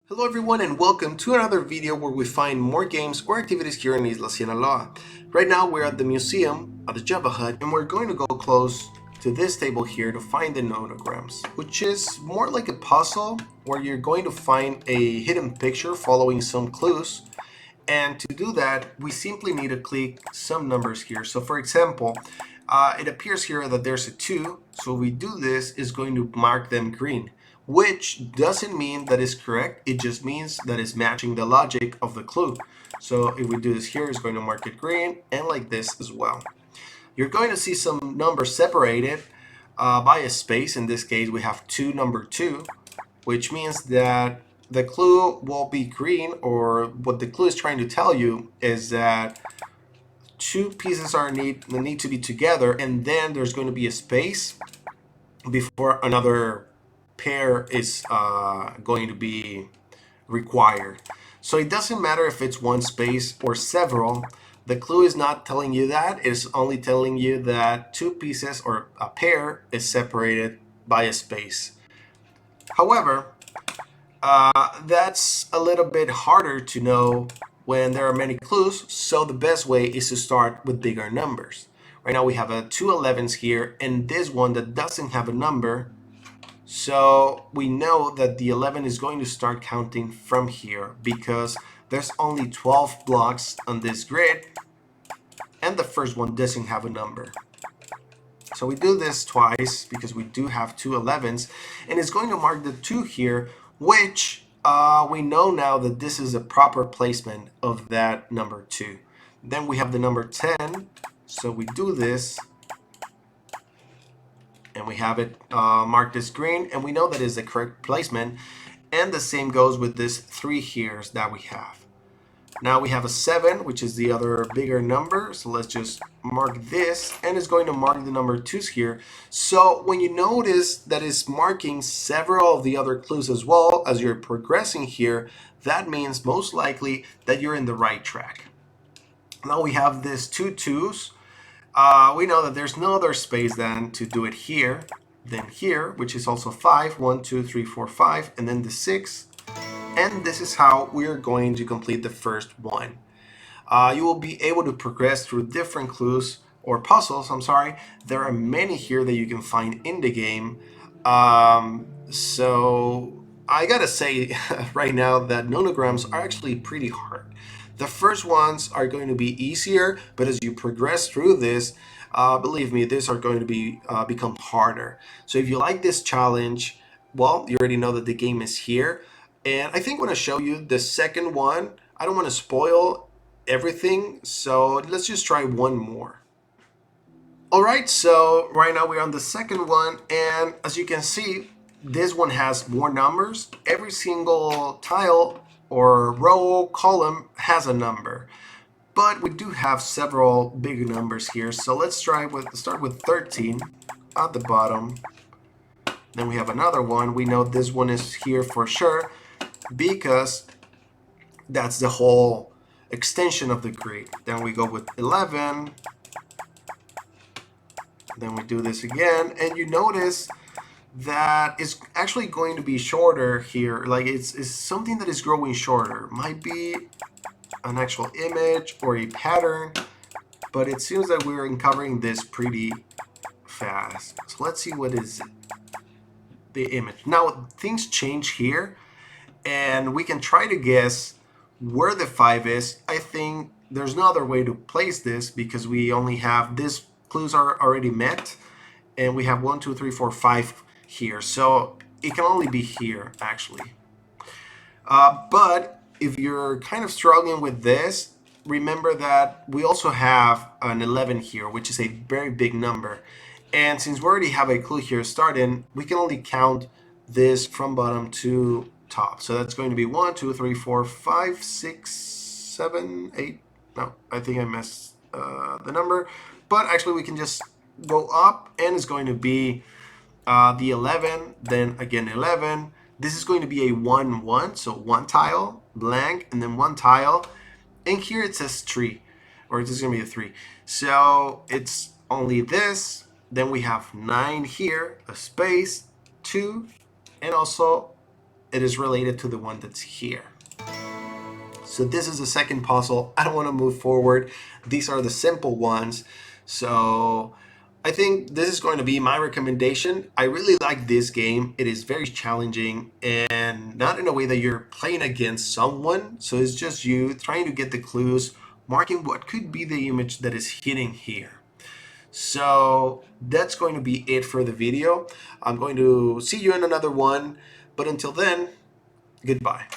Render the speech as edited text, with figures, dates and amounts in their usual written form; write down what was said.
Hello everyone and welcome to another video where we find more games or activities here in Isla Sinaloa. Right now we're at the museum at the Jave Hut and we're going to go close to this table here to find the nonograms, which is more like a puzzle where you're going to find a hidden picture following some clues. And to do that, we simply need to click some numbers here. So for example, it appears here that there's a 2, so we do this is going to mark them green, which doesn't mean that is correct, it just means that it's matching the logic of the clue. So if we do this here, it's going to mark it green, and like this as well. You're going to see some numbers separated by a space. In this case, we have number 2, which means that the clue will be green, or what the clue is trying to tell you is that two pieces need to be together, and then there's going to be a space before another pair is going to be required. So it doesn't matter if it's one space or several. The clue is not telling you that. It's only telling you that two pieces or a pair is separated by a space. However, that's a little bit harder to know when there are many clues, so the best way is to start with bigger numbers. Right now we have two 11s here and this one that doesn't have a number, so we know that the 11 is going to start counting from here because there's only 12 blocks on this grid and the first one doesn't have a number. So we do this twice because we do have two 11s, and it's going to mark the 2 here, which we know now that this is a proper placement of that number 2. Then we have the number 10, so we do this and we have it marked as green, and we know that is the correct placement, and the same goes with this 3 here that we have. Now we have a 7, which is the other bigger number, so let's just mark this, and it's going to mark the number 2s here. So when you notice that it's marking several of the other clues as well as you're progressing here, that means most likely that you're in the right track. Now we have this 2 2s. We know that there's no other space then to do it here, then here, which is also 5, 1, 2, 3, 4, 5, and then the 6. And this is how we're going to complete the first one. You will be able to progress through different clues or puzzles. There are many here that you can find in the game. So I gotta say right now that nonograms are actually pretty hard. The first ones are going to be easier, but as you progress through this, believe me, these are going to become harder. So if you like this challenge, well, you already know that the game is here. And I think I'm going to show you the second one. I don't want to spoil everything, so let's just try one more. Alright, so right now we're on the second one, and as you can see, this one has more numbers. Every single tile or row, column has a number. But we do have several big numbers here, so let's start with 13 at the bottom. Then we have another one. We know this one is here for sure, because that's the whole extension of the grid. Then we go with 11. Then we do this again, and you notice that it's actually going to be shorter here. Like it's something that is growing shorter. Might be an actual image or a pattern, but it seems that we're uncovering this pretty fast. So let's see what is the image. Now things change here, and we can try to guess where the 5 is. I think there's no other way to place this because we only have these clues are already met, and we have 1, 2, 3, 4, 5 here, so it can only be here actually. But if you're kind of struggling with this, remember that we also have an 11 here, which is a very big number, and since we already have a clue here starting, we can only count this from bottom to top. So that's going to be 1, 2, 3, 4, 5, 6, 7, 8. No, I think I messed the number, but actually we can just go up, and it's going to be the 11, then again 11. This is going to be a 1, 1, so one tile, blank, and then one tile, and here it says 3, or this is going to be a 3. So it's only this. Then we have 9 here, a space, 2, and also it is related to the one that's here. So this is the second puzzle. I don't want to move forward. These are the simple ones. So I think this is going to be my recommendation. I really like this game. It is very challenging and not in a way that you're playing against someone. So it's just you trying to get the clues, marking what could be the image that is hidden here. So that's going to be it for the video. I'm going to see you in another one. But until then, goodbye.